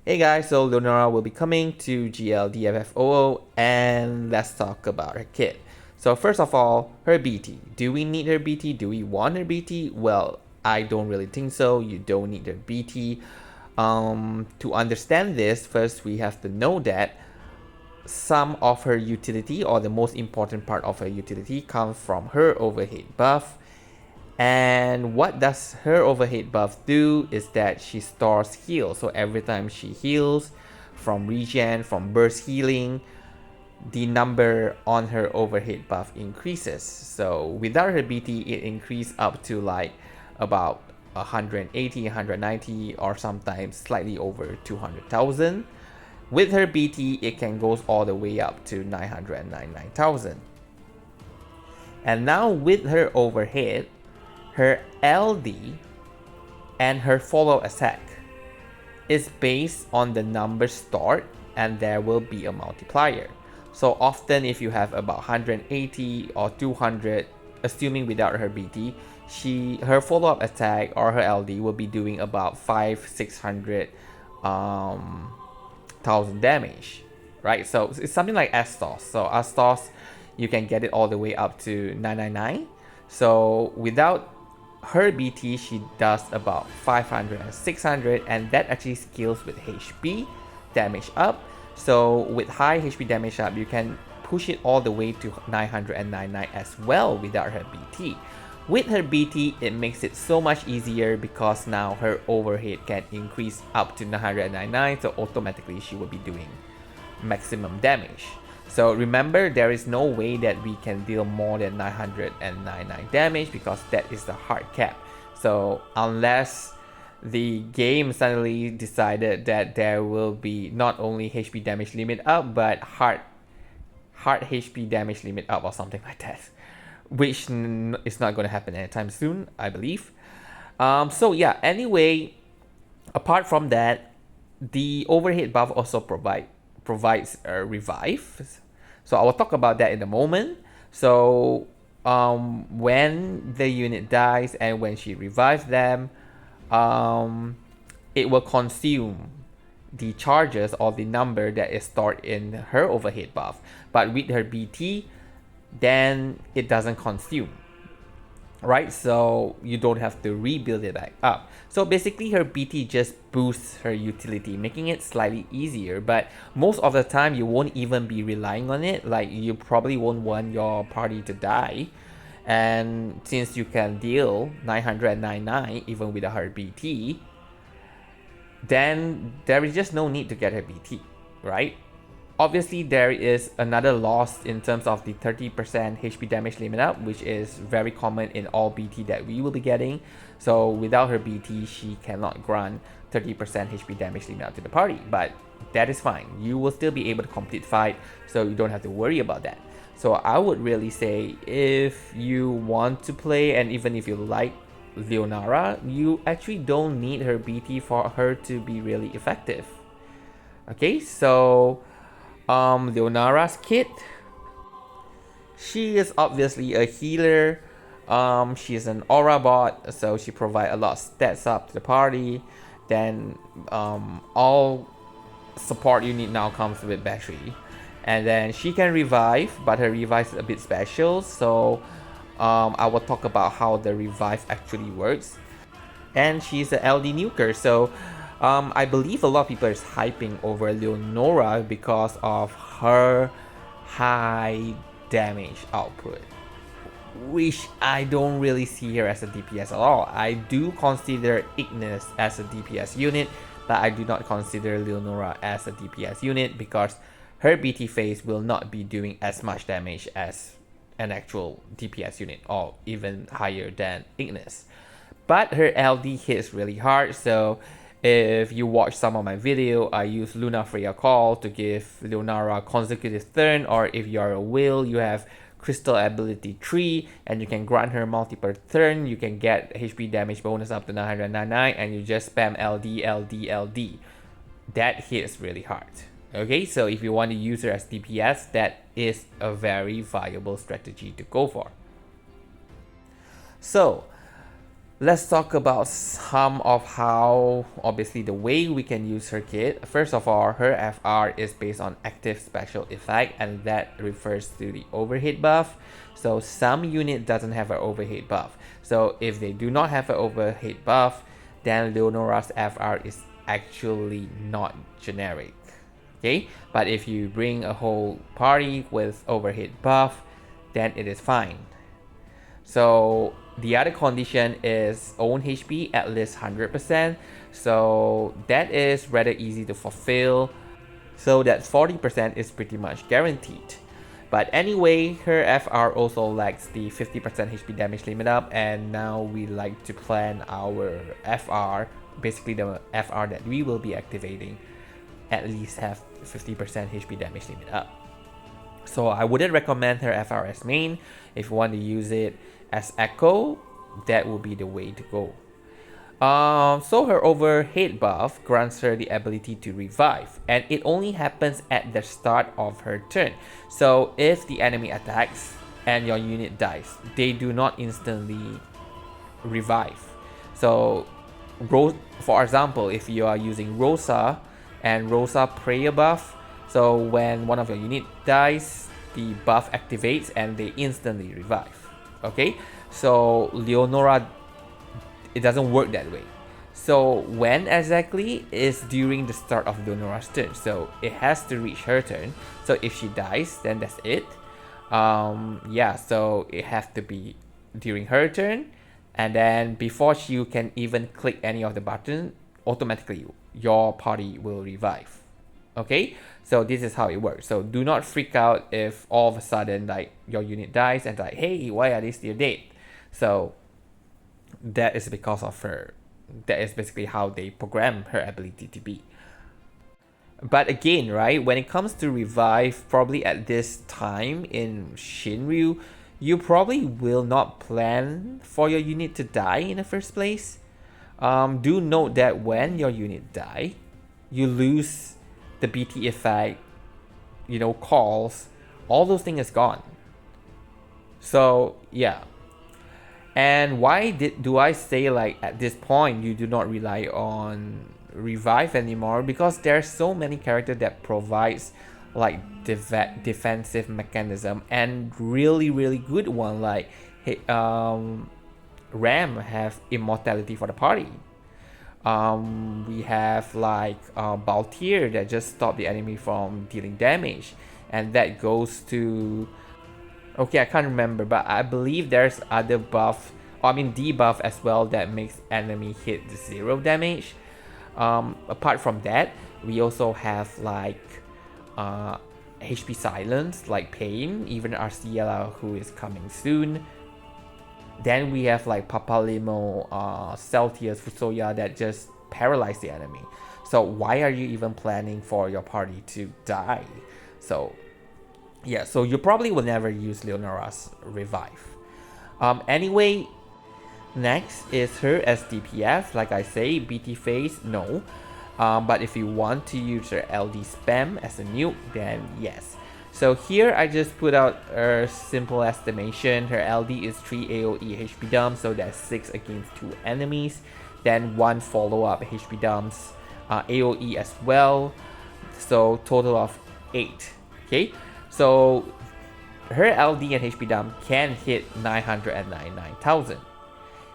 Hey guys, so Leonora will be coming to GL DFFOO and let's talk about her kit. So first of all, her BT. Do we need her BT? Do we want her BT? Well, I don't really think so. You don't need her BT. To understand this, first we have to know that some of her utility, or the most important part of her utility, comes from her overhead buff. And what does her overhead buff do is that she stores heal. So every time she heals from regen, from burst healing, the number on her overhead buff increases. So without her BT, it increased up to like about 180, 190, or sometimes slightly over 200,000. With her BT, it can go all the way up to 999,000. And now with her overhead, her LD and her follow attack is based on the number stored, and there will be a multiplier. So often if you have about 180 or 200, assuming without her BT, her follow-up attack or her LD will be doing about 500-600 thousand damage, right? So it's something like Astos. So Astos, you can get it all the way up to 999. So without her BT, she does about 500 and 600, and that actually scales with HP damage up. So with high HP damage up, you can push it all the way to 999 as well without her BT. With her BT, it makes it so much easier because now her overhead can increase up to 999, so automatically she will be doing maximum damage. So remember, there is no way that we can deal more than 999 damage because that is the hard cap. So unless the game suddenly decided that there will be not only HP damage limit up, but hard HP damage limit up or something like that, which is not going to happen anytime soon, I believe. So yeah, anyway, apart from that, the overhead buff also provides a revive. So I will talk about that in a moment. So when the unit dies and when she revives them, it will consume the charges or the number that is stored in her overhead buff. But with her BT, then it doesn't consume, right? So you don't have to rebuild it back up. So basically her BT just boosts her utility, making it slightly easier, but most of the time you won't even be relying on it. Like, you probably won't want your party to die, and since you can deal 999 even without her BT, then there is just no need to get her BT, right? Obviously, there is another loss in terms of the 30% HP damage limit up, which is very common in all BT that we will be getting. So without her BT, she cannot grant 30% HP damage limit up to the party, but that is fine. You will still be able to complete fight, so you don't have to worry about that. So I would really say, if you want to play, and even if you like Leonora, you actually don't need her BT for her to be really effective. Okay, so Leonora's kit. She is obviously a healer. She's an aura bot, so she provides a lot of stats up to the party. Then all support unit now comes with battery, and then she can revive, but her revive is a bit special. So I will talk about how the revive actually works. And she's an LD nuker, so I believe a lot of people is hyping over Leonora because of her high damage output, which I don't really see her as a DPS at all. I do consider Ignis as a DPS unit, but I do not consider Leonora as a DPS unit because her BT phase will not be doing as much damage as an actual DPS unit, or even higher than Ignis. But her LD hits really hard, so if you watch some of my video, I use Luna Freya Call to give Leonora consecutive turn, or if you are a whale, you have Crystal Ability 3, and you can grant her multiple turn, you can get HP damage bonus up to 999, and you just spam LD, LD, LD. That hits really hard. Okay, so if you want to use her as DPS, that is a very viable strategy to go for. So let's talk about some of how, obviously, the way we can use her kit. First of all, her FR is based on active special effect, and that refers to the overheat buff. So some unit doesn't have an overheat buff. So if they do not have an overheat buff, then Leonora's FR is actually not generic. Okay, but if you bring a whole party with overheat buff, then it is fine. So the other condition is own HP at least 100%. So that is rather easy to fulfill. So that 40% is pretty much guaranteed. But anyway, her FR also lacks the 50% HP damage limit up, and now we like to plan our FR, basically the FR that we will be activating, at least have 50% HP damage limit up. So I wouldn't recommend her FR as main. If you want to use it as Echo, that will be the way to go. So her overheat buff grants her the ability to revive, and it only happens at the start of her turn. So if the enemy attacks and your unit dies, they do not instantly revive. So for example, if you are using Rosa and Rosa prayer buff, so when one of your unit dies, the buff activates and they instantly revive. Okay, so Leonora, it doesn't work that way. So when exactly is during the start of Leonora's turn. So it has to reach her turn. So if she dies, then that's it. Yeah, so it has to be during her turn, and then before you can even click any of the buttons, automatically your party will revive. Okay, so this is how it works. So do not freak out if all of a sudden like your unit dies and like, hey, why are they still dead? So that is because of her. That is basically how they program her ability to be. But again, right, when it comes to revive, probably at this time in Shinryu, you probably will not plan for your unit to die in the first place. Do note that when your unit die, you lose the BT effect, calls, all those things is gone. So yeah. And why do I say like at this point you do not rely on revive anymore? Because there's so many characters that provides like defensive mechanism, and really good one like Ram have immortality for the party. We have like Baltier that just stop the enemy from dealing damage, and that goes to, okay, I can't remember, but I believe there's other buff, debuff as well, that makes enemy hit 0 damage. Apart from that, we also have like HP silence like Pain, even Arciela, who is coming soon. Then we have like Papalimo, Celtius, Fusoya that just paralyze the enemy. So why are you even planning for your party to die? So yeah, so you probably will never use Leonora's revive. Anyway, next is her as DPS. Like I say, BT phase, no. But if you want to use her LD spam as a nuke, then yes. So here I just put out a simple estimation. Her LD is 3 AoE HP dumps, so that's 6 against 2 enemies. Then 1 follow-up HP dumps, AoE as well. So total of 8. Okay, so her LD and HP dump can hit 999,000.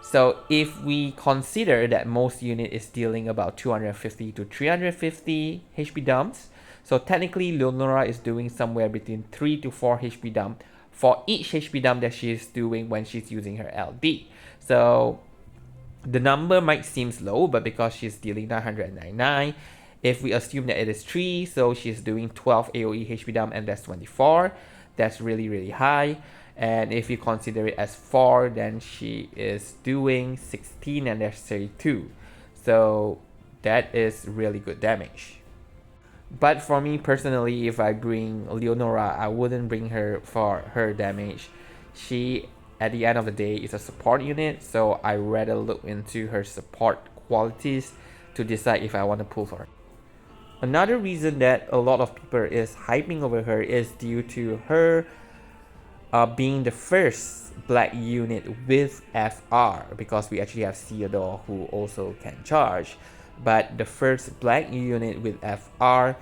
So if we consider that most unit is dealing about 250 to 350 HP dumps, so technically Leonora is doing somewhere between 3 to 4 HP dump for each HP dump that she is doing when she's using her LD. So the number might seem low, but because she's dealing 999, if we assume that it is 3, so she's doing 12 AoE HP dump, and that's 24. That's really high. And if you consider it as 4, then she is doing 16, and that's 32. So that is really good damage. But for me personally, if I bring Leonora, I wouldn't bring her for her damage. She, at the end of the day, is a support unit, so I rather look into her support qualities to decide if I want to pull for her. Another reason that a lot of people is hyping over her is due to her being the first black unit with FR, because we actually have Theodore who also can charge, but the first black unit with FR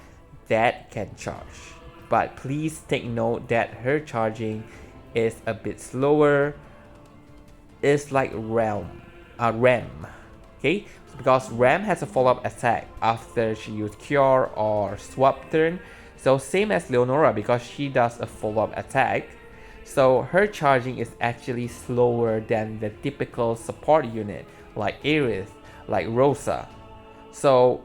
that can charge. But please take note that her charging is a bit slower. It's like Ram, okay? Because Ram has a follow-up attack after she used Cure or Swap turn. So same as Leonora, because she does a follow-up attack. So her charging is actually slower than the typical support unit like Aerith, like Rosa. So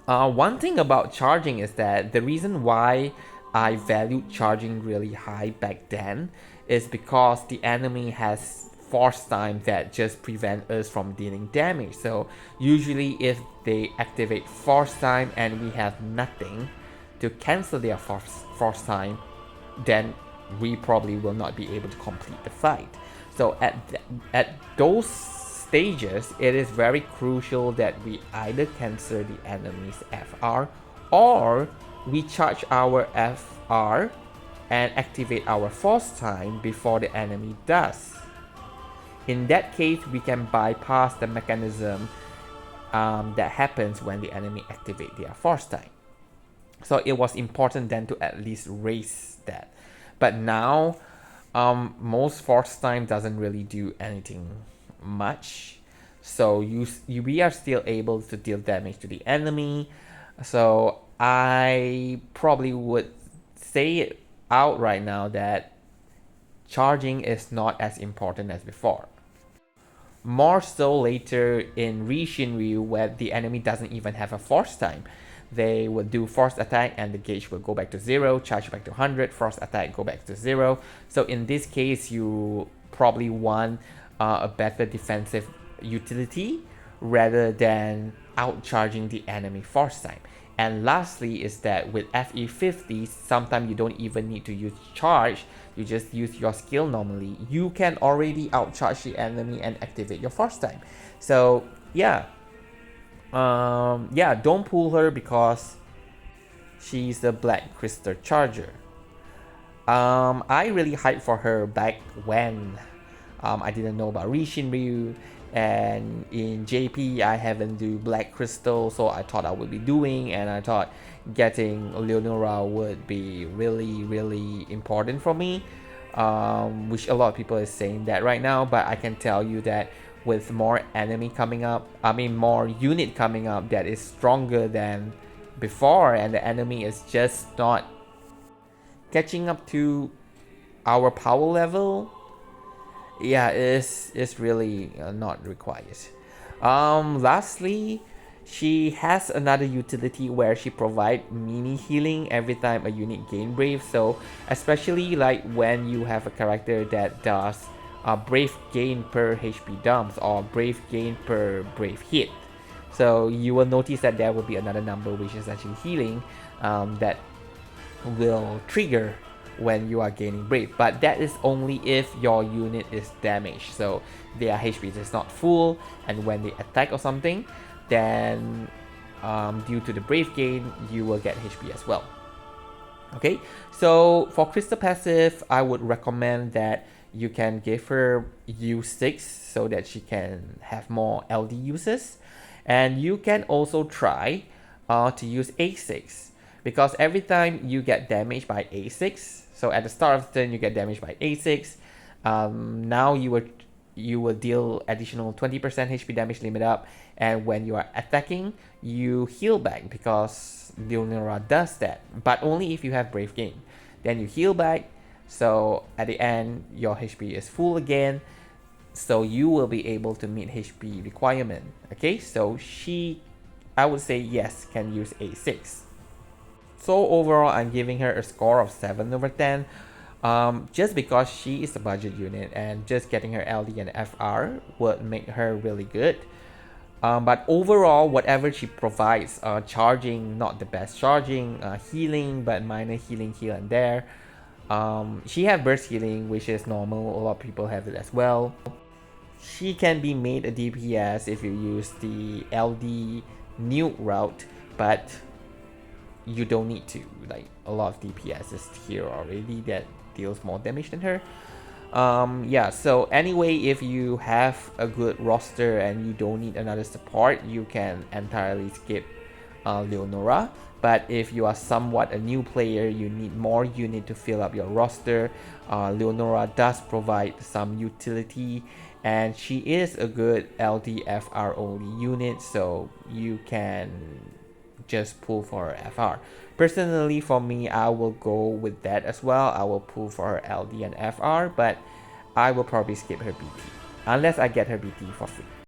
one thing about charging is that the reason why I valued charging really high back then is because the enemy has force time that just prevent us from dealing damage. So usually if they activate force time and we have nothing to cancel their force time, then we probably will not be able to complete the fight. So at those stages, it is very crucial that we either cancel the enemy's FR or we charge our FR and activate our force time before the enemy does. In that case, we can bypass the mechanism that happens when the enemy activate their force time. So it was important then to at least raise that. But now, most force time doesn't really do anything much. So we are still able to deal damage to the enemy. So I probably would say it out right now that charging is not as important as before. More so later in Rishinryu, where the enemy doesn't even have a force time. They will do force attack and the gauge will go back to 0, charge back to 100, force attack go back to 0. So in this case, you probably want a better defensive utility rather than outcharging the enemy force time. And lastly is that with FE50, sometimes you don't even need to use charge, you just use your skill normally. You can already outcharge the enemy and activate your force time. So yeah, don't pull her because she's a Black Crystal Charger. I really hyped for her back when I didn't know about Rishinryu, and in JP I haven't do Black Crystal, so I thought I would be doing, and I thought getting Leonora would be really important for me, which a lot of people is saying that right now, but I can tell you that with more enemy coming up, more unit coming up that is stronger than before, and the enemy is just not catching up to our power level, yeah, it's really not required. Lastly, she has another utility where she provides mini healing every time a unit gain brave. So especially like when you have a character that does brave gain per HP dumps or brave gain per brave hit. So you will notice that there will be another number which is actually healing that will trigger when you are gaining brave, but that is only if your unit is damaged, so their HP is not full, and when they attack or something, then due to the brave gain you will get HP as well. Okay, so for Crystal passive, I would recommend that you can give her U6 so that she can have more LD uses, and you can also try to use A6, because every time you get damaged by A6, so at the start of the turn you get damaged by A6, now you will deal additional 20% HP damage limit up, and when you are attacking you heal back, because Leonora does that, but only if you have brave gain. Then you heal back, so at the end your HP is full again, so you will be able to meet HP requirement. Okay, so I would say yes, can use A6. So overall, I'm giving her a score of 7 over 10, just because she is a budget unit and just getting her LD and FR would make her really good. But overall, whatever she provides, charging, not the best charging, healing, but minor healing here and there. She has burst healing, which is normal, a lot of people have it as well. She can be made a DPS if you use the LD nuke route, but you don't need to. Like, a lot of DPS is here already that deals more damage than her. Yeah, so anyway, if you have a good roster and you don't need another support, you can entirely skip Leonora. But if you are somewhat a new player, you need more unit to fill up your roster. Leonora does provide some utility, and she is a good LDFR only unit, so you can just pull for her FR. Personally, for me, I will go with that as well. I will pull for her LD and FR, but I will probably skip her BT unless I get her BT for free.